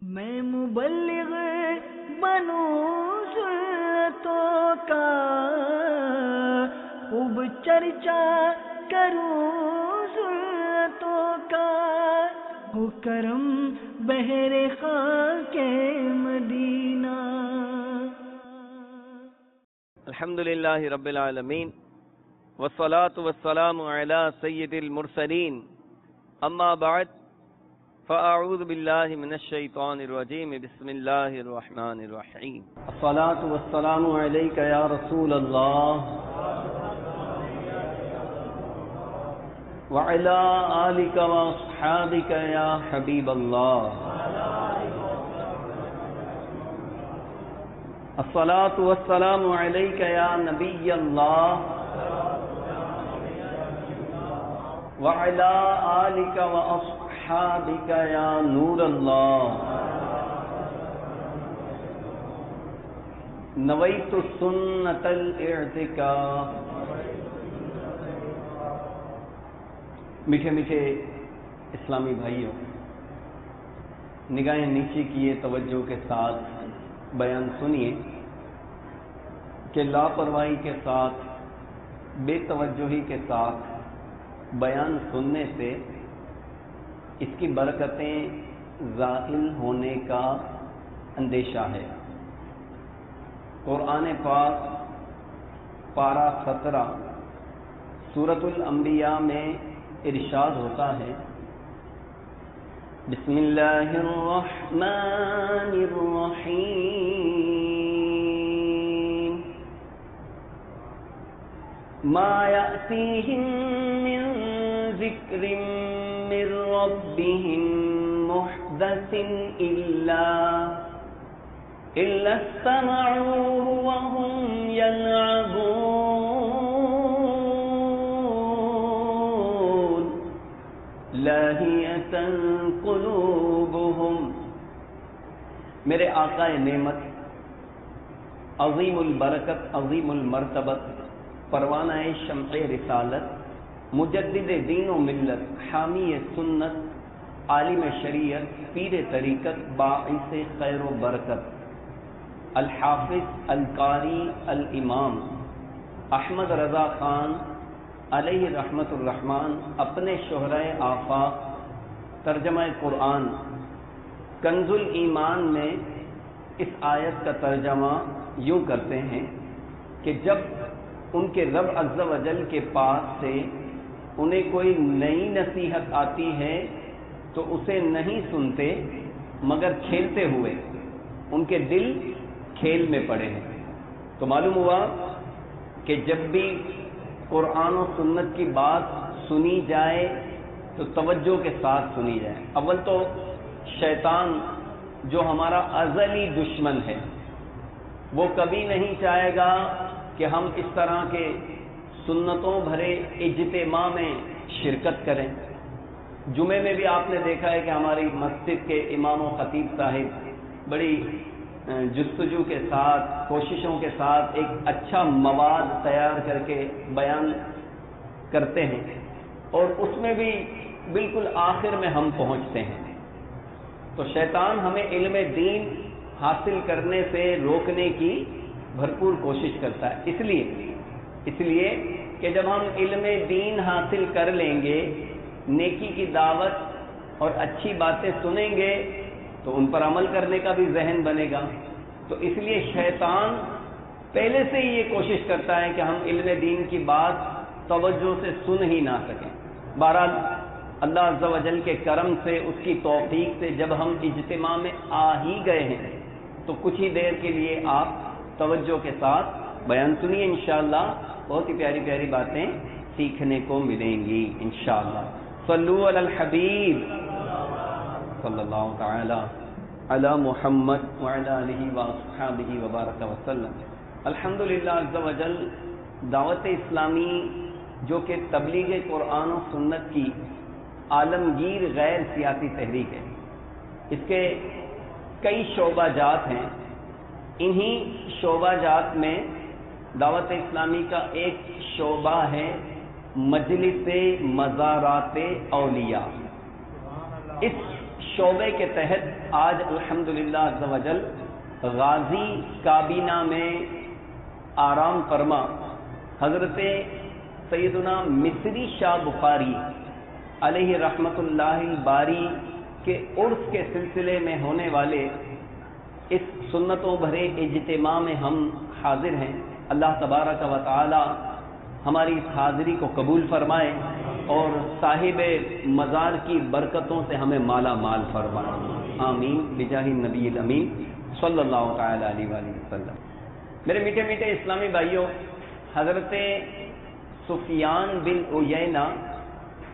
میں مبلغ بنوں سنتوں کا، خوب چرچا کروں سنتوں کا، ہو کرم بہر خاک مدینہ۔ الحمدللہ رب العالمین والصلاة والسلام علی سید المرسلین، اما بعد فاعوذ باللہ من الشیطان الرجیم، بسم اللہ الرحمن الرحیم۔ الصلاة والسلام علیک یا رسول اللہ وعلی آلک واصحابک یا حبیب اللہ۔ الصلاة والسلام علیک یا نبی اللہ وعلی آلک واصحابک یا نور اللہ۔ نویت سنت الاعتکاف۔ میٹھے میٹھے اسلامی بھائیوں، نگاہیں نیچے کیے توجہ کے ساتھ بیان سنیے کہ لاپرواہی کے ساتھ، بے توجہی کے ساتھ بیان سننے سے اس کی برکتیں زائل ہونے کا اندیشہ ہے۔ قرآن پاک پارہ 17 سورۃ الانبیاء میں ارشاد ہوتا ہے، بسم اللہ الرحمن الرحیم، ما یأتیہم من ذکر من ربہم محدث الا استمعوه وهم يلعبون لاہیۃ قلوبهم۔ میرے آقا نعمت، عظیم البرکت، عظیم المرتبت، پروانہ شمع رسالت، مجدد دین و ملت، حامی سنت، عالم شریعت، پیر طریقت، باعث خیر و برکت، الحافظ القاری الامام احمد رضا خان علیہ رحمت الرحمن اپنے شہرۂ آفاق ترجمہ قرآن کنز الایمان میں اس آیت کا ترجمہ یوں کرتے ہیں کہ جب ان کے رب عز و جل کے پاس سے انہیں کوئی نئی نصیحت آتی ہے تو اسے نہیں سنتے مگر کھیلتے ہوئے، ان کے دل کھیل میں پڑے ہیں۔ تو معلوم ہوا کہ جب بھی قرآن و سنت کی بات سنی جائے تو توجہ کے ساتھ سنی جائے۔ اول تو شیطان جو ہمارا ازلی دشمن ہے، وہ کبھی نہیں چاہے گا کہ ہم اس طرح کے سنتوں بھرے اجتماع میں شرکت کریں۔ جمعے میں بھی آپ نے دیکھا ہے کہ ہماری مسجد کے امام و خطیب صاحب بڑی جستجو کے ساتھ، کوششوں کے ساتھ ایک اچھا مواد تیار کر کے بیان کرتے ہیں، اور اس میں بھی بالکل آخر میں ہم پہنچتے ہیں۔ تو شیطان ہمیں علم دین حاصل کرنے سے روکنے کی بھرپور کوشش کرتا ہے، اس لیے کہ جب ہم علم دین حاصل کر لیں گے، نیکی کی دعوت اور اچھی باتیں سنیں گے تو ان پر عمل کرنے کا بھی ذہن بنے گا۔ تو اس لیے شیطان پہلے سے ہی یہ کوشش کرتا ہے کہ ہم علم دین کی بات توجہ سے سن ہی نہ سکیں۔ بہرحال اللہ عز و جل کے کرم سے، اس کی توفیق سے جب ہم اجتماع میں آ ہی گئے ہیں تو کچھ ہی دیر کے لیے آپ توجہ کے ساتھ بیان سنیے، انشاءاللہ بہت ہی پیاری پیاری باتیں سیکھنے کو ملیں گی انشاءاللہ۔ صلو علی الحبیب صلی اللہ تعالی علی محمد وعلی آلہ واصحابہ وبارک وسلم۔ الحمدللہ عز و جل دعوت اسلامی جو کہ تبلیغ قرآن و سنت کی عالمگیر غیر سیاسی تحریک ہے، اس کے کئی شعبہ جات ہیں۔ انہی شعبہ جات میں دعوت اسلامی کا ایک شعبہ ہے مجلس مزارات اولیاء۔ اس شعبے کے تحت آج الحمدللہ عز و جل غازی کابینہ میں آرام فرما حضرت سیدنا مصری شاہ بخاری علیہ رحمت اللہ الباری کے عرس کے سلسلے میں ہونے والے اس سنتوں بھرے اجتماع میں ہم حاضر ہیں۔ اللہ تبارک و تعالی ہماری اس حاضری کو قبول فرمائے اور صاحب مزار کی برکتوں سے ہمیں مالا مال فرمائے، آمین بجاہ النبی الامین صلی اللہ تعالی علیہ وآلہ وسلم۔ میرے میٹھے میٹھے اسلامی بھائیوں، حضرت سفیان بن عیینہ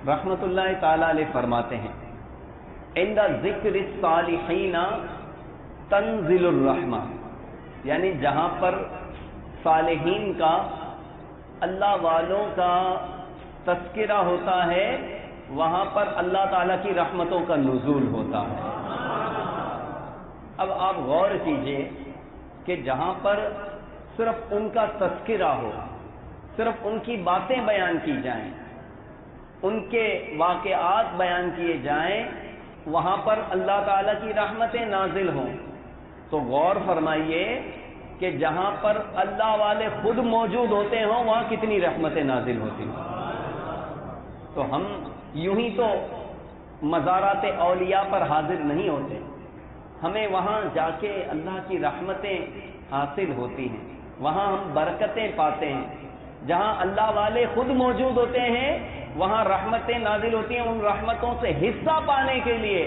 رحمۃ اللہ تعالی علیہ فرماتے ہیں عند ذکر الصالحین تنزل الرحمہ، یعنی جہاں پر صالحین کا، اللہ والوں کا تذکرہ ہوتا ہے وہاں پر اللہ تعالیٰ کی رحمتوں کا نزول ہوتا ہے۔ اب آپ غور کیجئے کہ جہاں پر صرف ان کا تذکرہ ہو، صرف ان کی باتیں بیان کی جائیں، ان کے واقعات بیان کیے جائیں، وہاں پر اللہ تعالیٰ کی رحمتیں نازل ہوں، تو غور فرمائیے کہ جہاں پر اللہ والے خود موجود ہوتے ہوں وہاں کتنی رحمتیں نازل ہوتی ہیں۔ تو ہم یوں ہی تو مزارات اولیاء پر حاضر نہیں ہوتے، ہمیں وہاں جا کے اللہ کی رحمتیں حاصل ہوتی ہیں، وہاں ہم برکتیں پاتے ہیں۔ جہاں اللہ والے خود موجود ہوتے ہیں وہاں رحمتیں نازل ہوتی ہیں، ان رحمتوں سے حصہ پانے کے لیے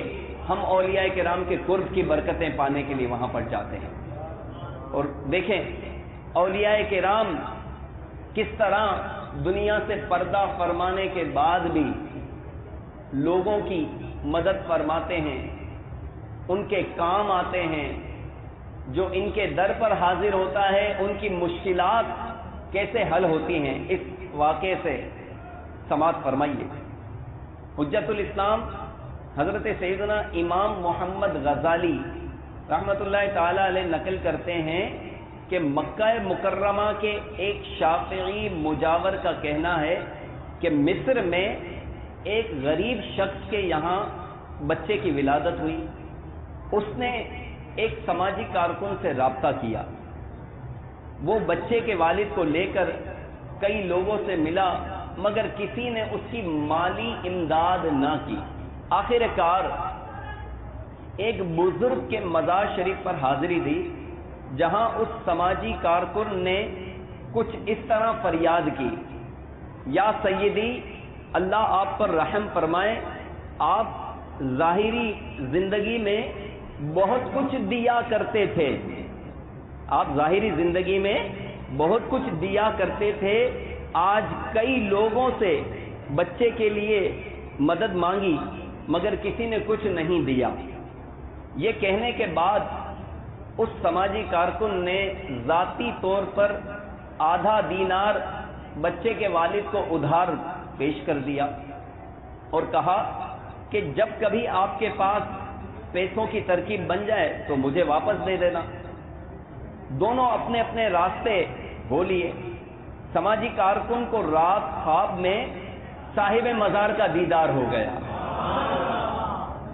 ہم اولیاء کرام کے قرب کی برکتیں پانے کے لیے وہاں پر جاتے ہیں۔ اور دیکھیں اولیاء کرام کس طرح دنیا سے پردہ فرمانے کے بعد بھی لوگوں کی مدد فرماتے ہیں، ان کے کام آتے ہیں، جو ان کے در پر حاضر ہوتا ہے ان کی مشکلات کیسے حل ہوتی ہیں، اس واقعے سے سماعت فرمائیے۔ حجت الاسلام حضرت سیدنا امام محمد غزالی رحمۃ اللہ تعالی علیہ نقل کرتے ہیں کہ مکہ مکرمہ کے ایک شافعی مجاور کا کہنا ہے کہ مصر میں ایک غریب شخص کے یہاں بچے کی ولادت ہوئی، اس نے ایک سماجی کارکن سے رابطہ کیا، وہ بچے کے والد کو لے کر کئی لوگوں سے ملا مگر کسی نے اس کی مالی امداد نہ کی۔ آخر کار ایک بزرگ کے مزار شریف پر حاضری دی جہاں اس سماجی کارکن نے کچھ اس طرح فریاد کی، یا سیدی اللہ آپ پر رحم فرمائے، آپ ظاہری زندگی میں بہت کچھ دیا کرتے تھے، آپ ظاہری زندگی میں بہت کچھ دیا کرتے تھے، آج کئی لوگوں سے بچے کے لیے مدد مانگی مگر کسی نے کچھ نہیں دیا۔ یہ کہنے کے بعد اس سماجی کارکن نے ذاتی طور پر آدھا دینار بچے کے والد کو ادھار پیش کر دیا اور کہا کہ جب کبھی آپ کے پاس پیسوں کی ترکیب بن جائے تو مجھے واپس دے دینا۔ دونوں اپنے اپنے راستے ہو لیے۔ سماجی کارکن کو رات خواب میں صاحب مزار کا دیدار ہو گیا۔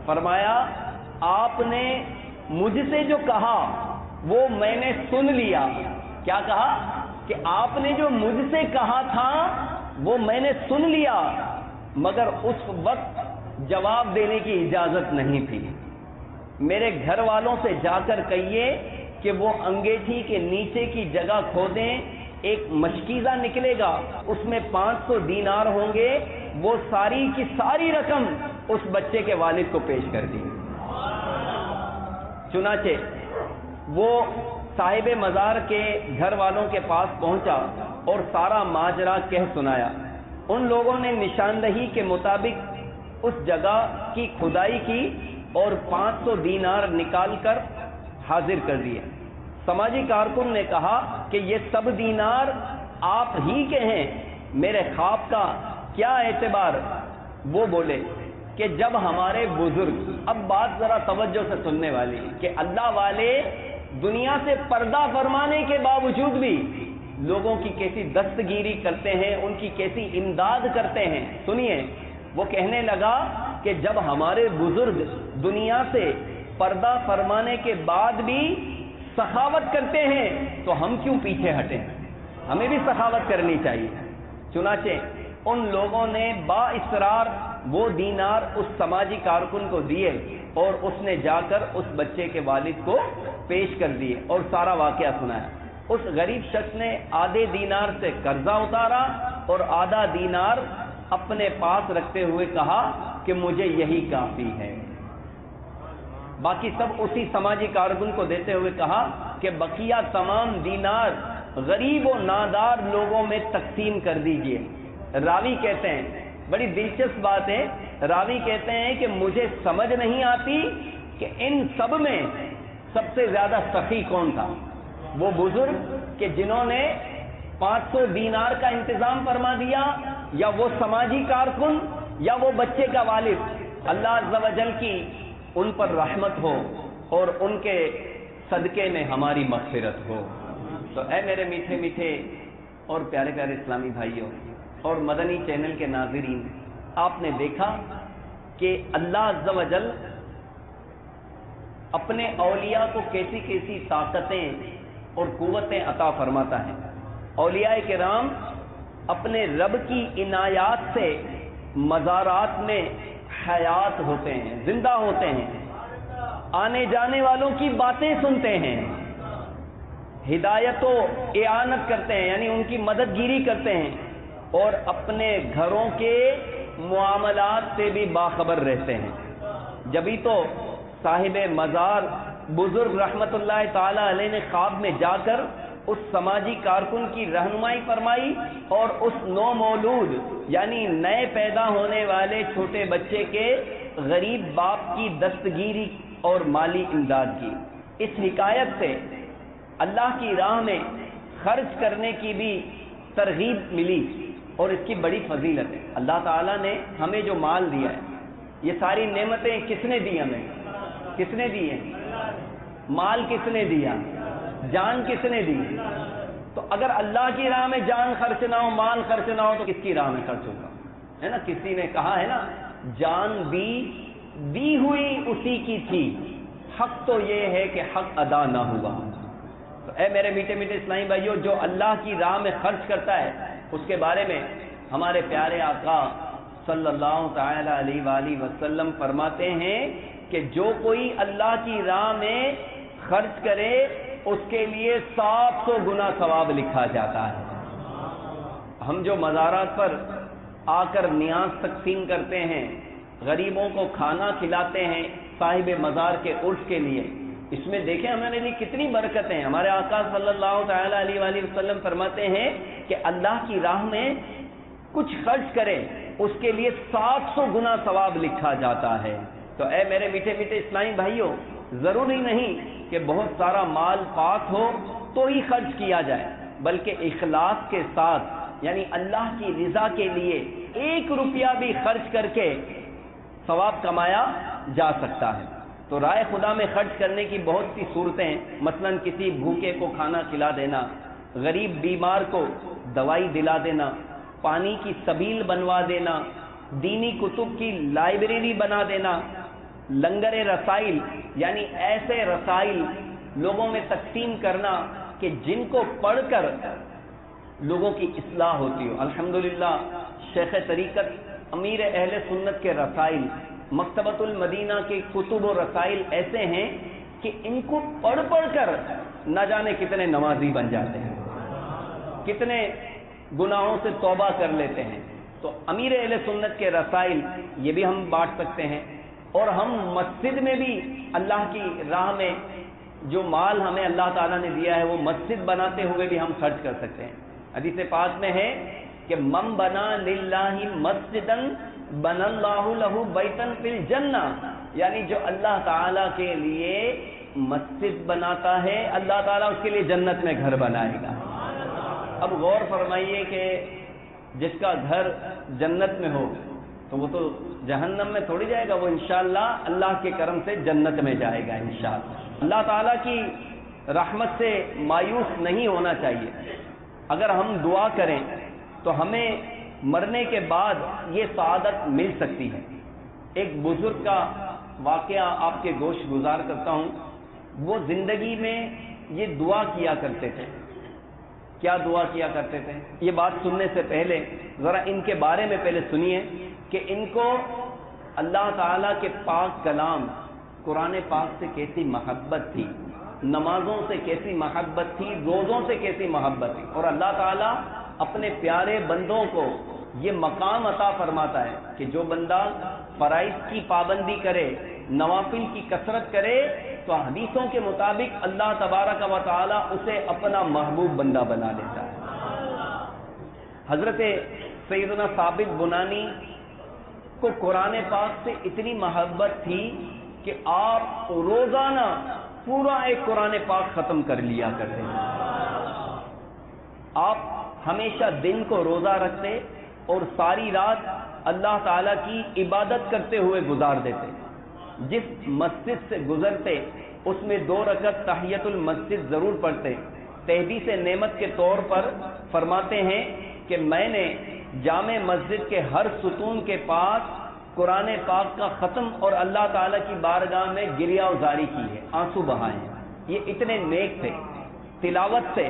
فرمایا آپ نے مجھ سے جو کہا وہ میں نے سن لیا۔ کیا کہا؟ کہ آپ نے جو مجھ سے کہا تھا وہ میں نے سن لیا مگر اس وقت جواب دینے کی اجازت نہیں تھی۔ میرے گھر والوں سے جا کر کہیے کہ وہ انگیٹھی کے نیچے کی جگہ کھودیں، ایک مشکیزہ نکلے گا، اس میں 500 دینار ہوں گے، وہ ساری کی ساری رقم اس بچے کے والد کو پیش کر دی۔ چنانچہ وہ صاحب مزار کے گھر والوں کے پاس پہنچا اور سارا ماجرا کہہ سنایا۔ ان لوگوں نے نشاندہی کے مطابق اس جگہ کی کھدائی کی اور 500 دینار نکال کر حاضر کر دیے۔ سماجی کارکن نے کہا کہ یہ سب دینار آپ ہی کے ہیں، میرے خواب کا کیا اعتبار؟ وہ بولے کہ جب ہمارے بزرگ، اب بات ذرا توجہ سے سننے والی، کہ اللہ والے دنیا سے پردہ فرمانے کے باوجود بھی لوگوں کی کیسی دستگیری کرتے ہیں، ان کی کیسی امداد کرتے ہیں۔ سنیے، وہ کہنے لگا کہ جب ہمارے بزرگ دنیا سے پردہ فرمانے کے بعد بھی سخاوت کرتے ہیں تو ہم کیوں پیچھے ہٹیں؟ ہمیں بھی سخاوت کرنی چاہیے۔ چنانچہ ان لوگوں نے با اصرار وہ دینار اس سماجی کارکن کو دیے اور اس نے جا کر اس بچے کے والد کو پیش کر دیے اور سارا واقعہ سنایا۔ اس غریب شخص نے آدھے دینار سے قرضہ اتارا اور آدھا دینار اپنے پاس رکھتے ہوئے کہا کہ مجھے یہی کافی ہے۔ باقی سب اسی سماجی کارکن کو دیتے ہوئے کہا کہ بقیہ تمام دینار غریب و نادار لوگوں میں تقسیم کر دیجئے۔ راوی کہتے ہیں، بڑی دلچسپ بات ہے، راوی کہتے ہیں کہ مجھے سمجھ نہیں آتی کہ ان سب میں سب سے زیادہ سخی کون تھا، وہ بزرگ کہ جنہوں نے 500 دینار کا انتظام فرما دیا، یا وہ سماجی کارکن، یا وہ بچے کا والد۔ اللہ عز و جل کی ان پر رحمت ہو اور ان کے صدقے میں ہماری مغفرت ہو۔ تو اے میرے میٹھے میٹھے اور پیارے پیارے اسلامی بھائیوں اور مدنی چینل کے ناظرین، آپ نے دیکھا کہ اللہ عز و جل اپنے اولیاء کو کیسی کیسی طاقتیں اور قوتیں عطا فرماتا ہے۔ اولیاء کرام اپنے رب کی عنایات سے مزارات میں حیات ہوتے ہیں، زندہ ہوتے ہیں، آنے جانے والوں کی باتیں سنتے ہیں، ہدایت و اعانت کرتے ہیں، یعنی ان کی مدد گیری کرتے ہیں، اور اپنے گھروں کے معاملات سے بھی باخبر رہتے ہیں۔ جبھی تو صاحب مزار بزرگ رحمت اللہ تعالی علیہ نے خواب میں جا کر اس سماجی کارکن کی رہنمائی فرمائی اور اس نو مولود یعنی نئے پیدا ہونے والے چھوٹے بچے کے غریب باپ کی دستگیری اور مالی امداد کی۔ اس حکایت سے اللہ کی راہ میں خرچ کرنے کی بھی ترغیب ملی اور اس کی بڑی فضیلت ہے۔ اللہ تعالیٰ نے ہمیں جو مال دیا ہے، یہ ساری نعمتیں کس نے دی ہمیں؟ کس نے دی ہے؟ مال کس نے دیا؟ جان کس نے دی؟ تو اگر اللہ کی راہ میں جان خرچ نہ ہو، مال خرچ نہ ہو، تو کس کی راہ میں خرچ ہوگا؟ ہے نا، کسی نے کہا ہے نا، جان دی ہوئی اسی کی تھی، حق تو یہ ہے کہ حق ادا نہ ہوا۔ تو اے میرے میٹھے میٹھے اسلامی بھائیوں، جو اللہ کی راہ میں خرچ کرتا ہے اس کے بارے میں ہمارے پیارے آقا صلی اللہ تعالی علیہ وآلہ وسلم فرماتے ہیں کہ جو کوئی اللہ کی راہ میں خرچ کرے اس کے لیے 700 گنا ثواب لکھا جاتا ہے۔ ہم جو مزارات پر آ کر نیاز تقسیم کرتے ہیں، غریبوں کو کھانا کھلاتے ہیں صاحب مزار کے عرس کے لیے، اس میں دیکھیں ہمارے لیے کتنی برکتیں ہیں۔ ہمارے آقا صلی اللہ تعالی علیہ وآلہ وسلم فرماتے ہیں کہ اللہ کی راہ میں کچھ خرچ کرے اس کے لیے 700 گنا ثواب لکھا جاتا ہے۔ تو اے میرے میٹھے میٹھے اسلامی بھائیوں، ضروری نہیں کہ بہت سارا مال پاک ہو تو ہی خرچ کیا جائے، بلکہ اخلاص کے ساتھ یعنی اللہ کی رضا کے لیے 1 روپیہ بھی خرچ کر کے ثواب کمایا جا سکتا ہے۔ تو رائے خدا میں خرچ کرنے کی بہت سی صورتیں، مثلا کسی بھوکے کو کھانا کھلا دینا، غریب بیمار کو دوائی دلا دینا، پانی کی سبیل بنوا دینا، دینی کتب کی لائبریری بنا دینا، لنگر رسائل یعنی ایسے رسائل لوگوں میں تقسیم کرنا کہ جن کو پڑھ کر لوگوں کی اصلاح ہوتی ہو۔ الحمدللہ شیخ طریقت امیر اہل سنت کے رسائل، مکتبۃ المدینہ کے کتب و رسائل ایسے ہیں کہ ان کو پڑھ کر نہ جانے کتنے نمازی بن جاتے ہیں، کتنے گناہوں سے توبہ کر لیتے ہیں۔ تو امیر اہل سنت کے رسائل یہ بھی ہم بانٹ سکتے ہیں، اور ہم مسجد میں بھی اللہ کی راہ میں جو مال ہمیں اللہ تعالیٰ نے دیا ہے وہ مسجد بناتے ہوئے بھی ہم خرچ کر سکتے ہیں۔ حدیث پاک میں ہے کہ من بنا للہ مسجدا بنا اللہ لہ بیتا فی الجنہ، یعنی جو اللہ تعالیٰ کے لیے مسجد بناتا ہے اللہ تعالیٰ اس کے لیے جنت میں گھر بنائے گا۔ اب غور فرمائیے کہ جس کا گھر جنت میں ہو تو وہ تو جہنم میں تھوڑی جائے گا، وہ انشاءاللہ اللہ کے کرم سے جنت میں جائے گا انشاءاللہ۔ اللہ تعالیٰ کی رحمت سے مایوس نہیں ہونا چاہیے۔ اگر ہم دعا کریں تو ہمیں مرنے کے بعد یہ سعادت مل سکتی ہے۔ ایک بزرگ کا واقعہ آپ کے گوش گزار کرتا ہوں. وہ زندگی میں یہ دعا کیا کرتے تھے. کیا دعا کیا کرتے تھے؟ یہ بات سننے سے پہلے ذرا ان کے بارے میں پہلے سنیے کہ ان کو اللہ تعالیٰ کے پاک کلام قرآن پاک سے کیسی محبت تھی، نمازوں سے کیسی محبت تھی، روزوں سے کیسی محبت تھی. اور اللہ تعالیٰ اپنے پیارے بندوں کو یہ مقام عطا فرماتا ہے کہ جو بندہ فرائض کی پابندی کرے، نوافل کی کثرت کرے، تو حدیثوں کے مطابق اللہ تبارک و تعالی اسے اپنا محبوب بندہ بنا لیتا ہے. حضرت سیدنا ثابت بنانی کو قرآن پاک سے اتنی محبت تھی کہ آپ روزانہ پورا ایک قرآن پاک ختم کر لیا کرتے ہیں. آپ ہمیشہ دن کو روزہ رکھتے اور ساری رات اللہ تعالیٰ کی عبادت کرتے ہوئے گزار دیتے. جس مسجد سے گزرتے اس میں 2 رکعت تحیت المسجد ضرور پڑھتے. تحدیث نعمت کے طور پر فرماتے ہیں کہ میں نے جامع مسجد کے ہر ستون کے پاس قرآن پاک کا ختم اور اللہ تعالیٰ کی بارگاہ میں گریہ ازاری کی ہے، آنسو بہائے ہیں. یہ اتنے نیک تھے. تلاوت سے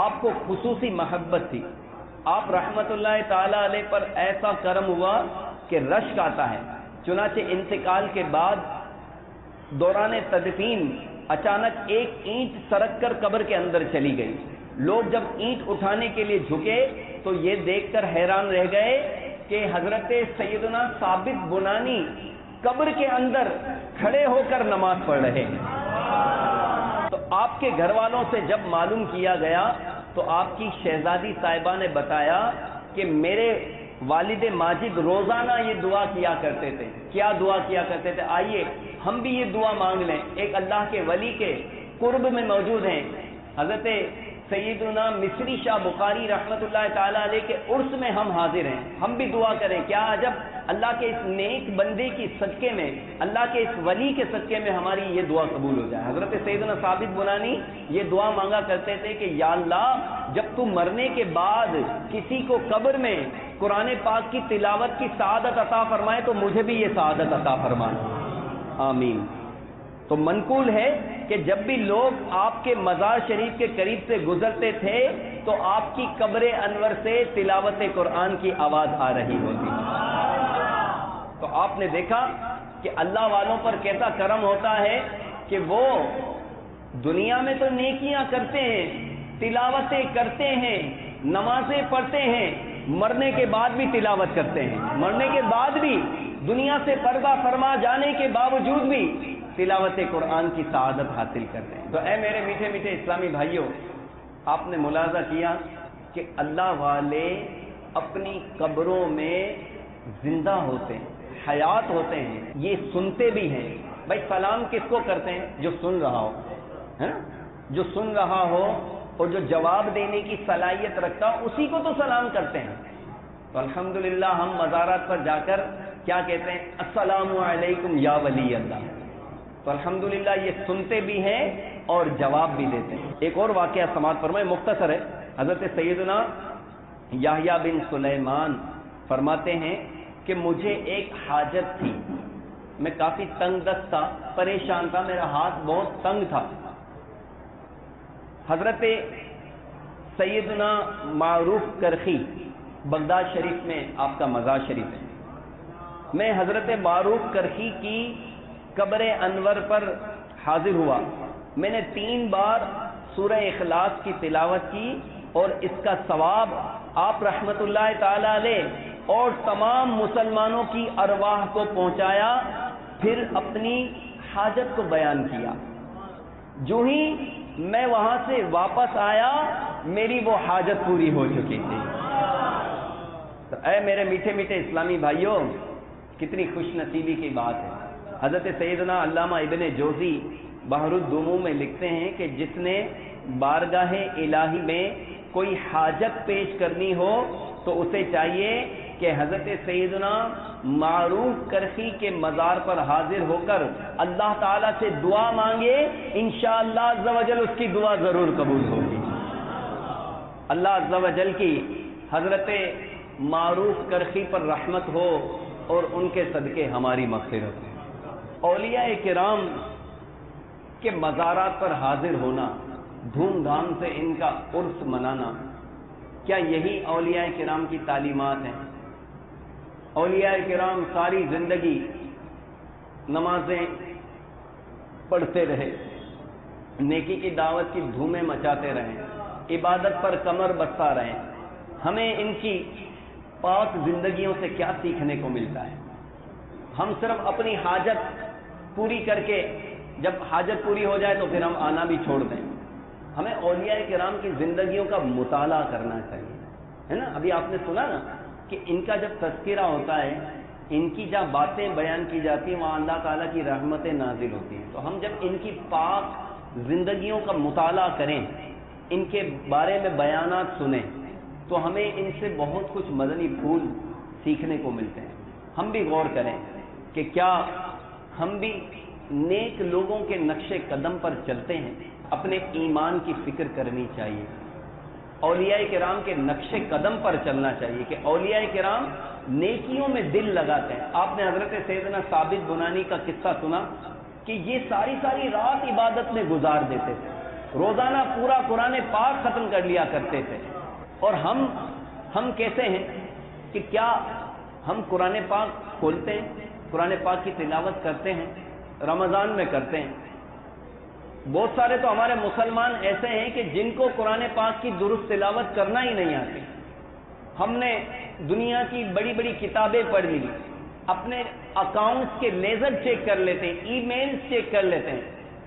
آپ کو خصوصی محبت تھی. آپ رحمت اللہ تعالیٰ علیہ پر ایسا کرم ہوا کہ رشک آتا ہے. چنانچہ انتقال کے بعد دوران تدفین اچانک ایک اینٹ سرک کر قبر کے اندر چلی گئی. لوگ جب اینٹ اٹھانے کے لیے جھکے تو یہ دیکھ کر حیران رہ گئے کہ حضرت سیدنا ثابت بنانی قبر کے اندر کھڑے ہو کر نماز پڑھ رہے ہیں. تو آپ کے گھر والوں سے جب معلوم کیا گیا تو آپ کی شہزادی صاحبہ نے بتایا کہ میرے والد ماجد روزانہ یہ دعا کیا کرتے تھے. کیا دعا کیا کرتے تھے؟ آئیے ہم بھی یہ دعا مانگ لیں. ایک اللہ کے ولی کے قرب میں موجود ہیں حضرت سیدنا مصری شاہ بخاری رحمت اللہ تعالیٰ علیہ کے عرس میں ہم حاضر ہیں. ہم بھی دعا کریں. کیا عجب اللہ کے اس نیک بندے کی صدقے میں، اللہ کے اس ولی کے صدقے میں ہماری یہ دعا قبول ہو جائے. حضرت سیدنا ثابت بنانی یہ دعا مانگا کرتے تھے کہ یا اللہ جب تو مرنے کے بعد کسی کو قبر میں قرآن پاک کی تلاوت کی سعادت عطا فرمائے تو مجھے بھی یہ سعادت عطا فرمائے. آمین. تو منقول ہے کہ جب بھی لوگ آپ کے مزار شریف کے قریب سے گزرتے تھے تو آپ کی قبر انور سے تلاوت قرآن کی آواز آ رہی ہوتی. تو آپ نے دیکھا کہ اللہ والوں پر کیسا کرم ہوتا ہے کہ وہ دنیا میں تو نیکیاں کرتے ہیں، تلاوتیں کرتے ہیں، نمازیں پڑھتے ہیں، مرنے کے بعد بھی تلاوت کرتے ہیں، مرنے کے بعد بھی دنیا سے پردہ فرما جانے کے باوجود بھی تلاوت قرآن کی سعادت حاصل کرتے ہیں. تو اے میرے میٹھے میٹھے اسلامی بھائیوں، آپ نے ملاحظہ کیا کہ اللہ والے اپنی قبروں میں زندہ ہوتے ہیں، حیات ہوتے ہیں، یہ سنتے بھی ہیں. بھائی سلام کس کو کرتے ہیں؟ جو سن رہا ہو، ہے نا؟ جو سن رہا ہو اور جو جواب دینے کی صلاحیت رکھتا ہو اسی کو تو سلام کرتے ہیں. تو الحمدللہ ہم مزارات پر جا کر کیا کہتے ہیں؟ السلام علیکم یا ولی اللہ. تو الحمدللہ یہ سنتے بھی ہیں اور جواب بھی دیتے ہیں. ایک اور واقعہ سماعت فرمائے، مختصر ہے. حضرت سیدنا یحییٰ بن سلیمان فرماتے ہیں کہ مجھے ایک حاجت تھی، میں کافی تنگ دست تھا، پریشان تھا، میرا ہاتھ بہت تنگ تھا. حضرت سیدنا معروف کرخی بغداد شریف میں آپ کا مزار شریف ہے. میں حضرت معروف کرخی کی قبر انور پر حاضر ہوا. میں نے 3 بار سورہ اخلاص کی تلاوت کی اور اس کا ثواب آپ رحمت اللہ تعالی علیہ اور تمام مسلمانوں کی ارواح کو پہنچایا. پھر اپنی حاجت کو بیان کیا. جو ہی میں وہاں سے واپس آیا میری وہ حاجت پوری ہو چکی تھی. تو اے میرے میٹھے میٹھے اسلامی بھائیوں، کتنی خوش نصیبی کی بات ہے. حضرت سیدنا علامہ ابن جوزی بحر الدموع میں لکھتے ہیں کہ جس نے بارگاہ الہی میں کوئی حاجت پیش کرنی ہو تو اسے چاہیے کہ حضرت سیدنا معروف کرخی کے مزار پر حاضر ہو کر اللہ تعالیٰ سے دعا مانگے. انشاءاللہ عز و جل اس کی دعا ضرور قبول ہوگی. اللہ عز و جل کی حضرت معروف کرخی پر رحمت ہو اور ان کے صدقے ہماری مغفرت ہو. اولیاء کرام کے مزارات پر حاضر ہونا، دھوم دھام سے ان کا عرس منانا، کیا یہی اولیاء کرام کی تعلیمات ہیں؟ اولیاء کرام ساری زندگی نمازیں پڑھتے رہے، نیکی کی دعوت کی دھومیں مچاتے رہے، عبادت پر کمر بستہ رہے، ہمیں ان کی پاک زندگیوں سے کیا سیکھنے کو ملتا ہے؟ ہم صرف اپنی حاجت پوری کر کے جب حاجت پوری ہو جائے تو پھر ہم آنا بھی چھوڑ دیں۔ ہمیں اولیاء کرام کی زندگیوں کا مطالعہ کرنا چاہیے، ہے نا؟ ابھی آپ نے سنا نا کہ ان کا جب تذکرہ ہوتا ہے، ان کی جہاں باتیں بیان کی جاتی ہیں وہاں اللہ تعالیٰ کی رحمتیں نازل ہوتی ہیں۔ تو ہم جب ان کی پاک زندگیوں کا مطالعہ کریں، ان کے بارے میں بیانات سنیں، تو ہمیں ان سے بہت کچھ مدنی پھول سیکھنے کو ملتے ہیں۔ ہم بھی غور کریں کہ کیا ہم بھی نیک لوگوں کے نقش قدم پر چلتے ہیں؟ اپنے ایمان کی فکر کرنی چاہیے، اولیاء کرام کے نقش قدم پر چلنا چاہیے کہ اولیاء کرام نیکیوں میں دل لگاتے ہیں۔ آپ نے حضرت سیدنا ثابت بنانی کا قصہ سنا کہ یہ ساری رات عبادت میں گزار دیتے تھے، روزانہ پورا قرآن پاک ختم کر لیا کرتے تھے۔ اور ہم کیسے ہیں کہ کیا ہم قرآن پاک کھولتے ہیں، قرآن پاک کی تلاوت کرتے ہیں، رمضان میں کرتے ہیں؟ بہت سارے تو ہمارے مسلمان ایسے ہیں کہ جن کو قرآن پاک کی درست تلاوت کرنا ہی نہیں آتی۔ ہم نے دنیا کی بڑی بڑی کتابیں پڑھ لی، اپنے اکاؤنٹس کے لیزر چیک کر لیتے ہیں، ای میلز چیک کر لیتے ہیں،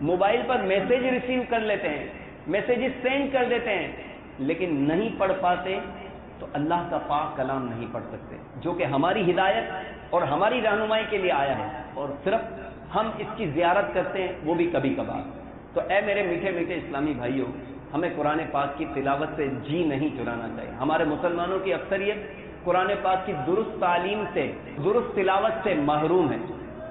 موبائل پر میسیج ریسیو کر لیتے ہیں، میسیجز سینڈ کر دیتے ہیں، لیکن نہیں پڑھ پاتے تو اللہ کا پاک کلام نہیں پڑھ سکتے جو کہ ہماری ہدایت اور ہماری رہنمائی کے لیے آیا ہے، اور صرف ہم اس کی زیارت کرتے ہیں، وہ بھی کبھی کبھار۔ تو اے میرے میٹھے میٹھے اسلامی بھائیوں، ہمیں قرآن پاک کی تلاوت سے جی نہیں چرانا چاہیے۔ ہمارے مسلمانوں کی اکثریت قرآن پاک کی درست تعلیم سے، درست تلاوت سے محروم ہے۔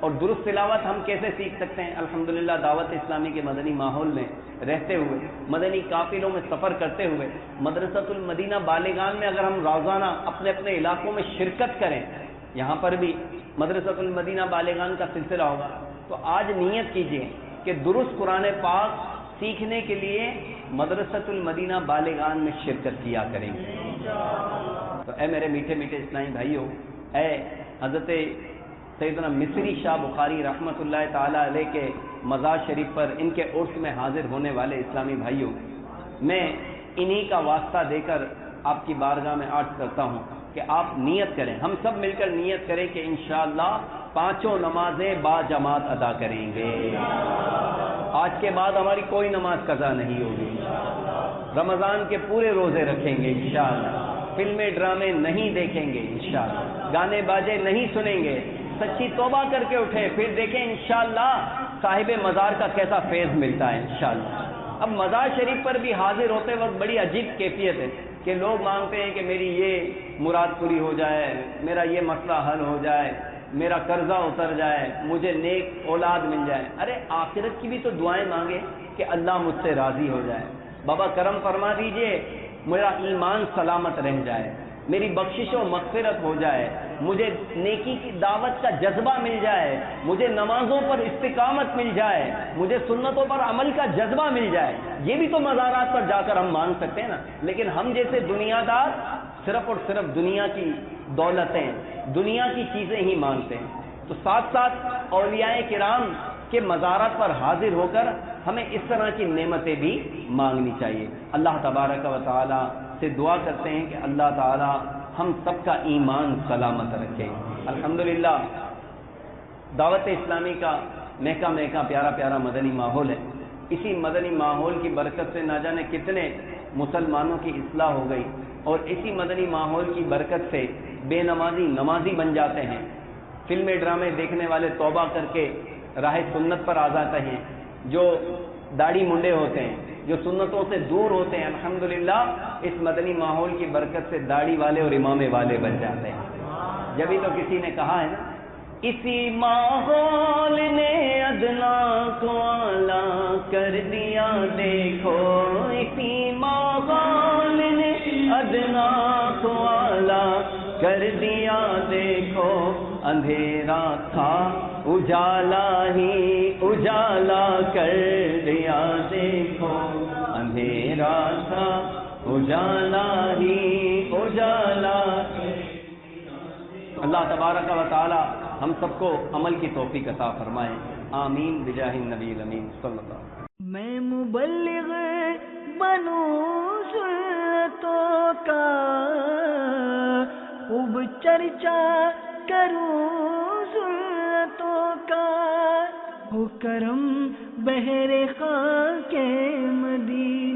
اور درست تلاوت ہم کیسے سیکھ سکتے ہیں؟ الحمدللہ دعوت اسلامی کے مدنی ماحول میں رہتے ہوئے، مدنی قافلوں میں سفر کرتے ہوئے، مدرسۃ المدینہ بالغان میں اگر ہم روزانہ اپنے اپنے علاقوں میں شرکت کریں، یہاں پر بھی مدرسۃ المدینہ بالغان کا سلسلہ ہوگا، تو آج نیت کیجیے کہ درست قرآن پاک سیکھنے کے لیے مدرسۃ المدینہ بالغان میں شرکت کیا کریں گے۔ تو اے میرے میٹھے میٹھے اسلامی بھائیوں، اے حضرت سیدنا مصری شاہ بخاری رحمۃ اللہ تعالی علیہ کے مزار شریف پر ان کے عرس میں حاضر ہونے والے اسلامی بھائیوں، میں انہی کا واسطہ دے کر آپ کی بارگاہ میں عرض کرتا ہوں کہ آپ نیت کریں، ہم سب مل کر نیت کریں کہ انشاءاللہ 5 نمازیں با جماعت ادا کریں گے۔ آج کے بعد ہماری کوئی نماز قضا نہیں ہوگی، رمضان کے پورے روزے رکھیں گے انشاءاللہ، فلمیں ڈرامے نہیں دیکھیں گے انشاءاللہ، گانے باجے نہیں سنیں گے، سچی توبہ کر کے اٹھیں، پھر دیکھیں انشاءاللہ صاحب مزار کا کیسا فیض ملتا ہے انشاءاللہ۔ اب مزار شریف پر بھی حاضر ہوتے وقت بڑی عجیب کیفیت ہے کہ لوگ مانگتے ہیں کہ میری یہ مراد پوری ہو جائے، میرا یہ مسئلہ حل ہو جائے، میرا قرضہ اتر جائے، مجھے نیک اولاد مل جائے۔ ارے آخرت کی بھی تو دعائیں مانگے کہ اللہ مجھ سے راضی ہو جائے، بابا کرم فرما دیجئے میرا ایمان سلامت رہ جائے، میری بخشش و مغفرت ہو جائے، مجھے نیکی کی دعوت کا جذبہ مل جائے، مجھے نمازوں پر استقامت مل جائے، مجھے سنتوں پر عمل کا جذبہ مل جائے۔ یہ بھی تو مزارات پر جا کر ہم مانگ سکتے ہیں نا، لیکن ہم جیسے دنیا دار صرف اور صرف دنیا کی دولتیں، دنیا کی چیزیں ہی مانگتے ہیں۔ تو ساتھ ساتھ اولیاء کرام کے مزارات پر حاضر ہو کر ہمیں اس طرح کی نعمتیں بھی مانگنی چاہیے۔ اللہ تبارک و تعالی سے دعا کرتے ہیں کہ اللہ تعالی ہم سب کا ایمان سلامت رکھے۔ الحمدللہ دعوت اسلامی کا مہکا مہکا پیارا پیارا مدنی ماحول ہے، اسی مدنی ماحول کی برکت سے نہ جانے کتنے مسلمانوں کی اصلاح ہو گئی، اور اسی مدنی ماحول کی برکت سے بے نمازی نمازی بن جاتے ہیں، فلمیں ڈرامے دیکھنے والے توبہ کر کے راہ سنت پر آ جاتے ہیں، جو داڑھی منڈے ہوتے ہیں، جو سنتوں سے دور ہوتے ہیں، الحمدللہ اس مدنی ماحول کی برکت سے داڑھی والے اور امامے والے بن جاتے ہیں۔ جبھی تو کسی نے کہا ہے نا، اسی ماحول نے ادنا کو اعلیٰ کر دیا دیکھو، اسی ماحول نے ادنا کو اعلیٰ کر دیا دیکھو، اندھیرا تھا اجالا ہی اجالا کر دیا، دیکھو اندھیرا تھا اجالا ہی اجالا۔ اللہ تبارک و تعالی ہم سب کو عمل کی توفیق عطا فرمائے، آمین بجاہ النبی الامین صلی اللہ علیہ وسلم۔ میں مبلغ بنوں سنتوں کا، خوب چرچا کروں سنتوں کا، ہو کرم بہر خاک مدینہ۔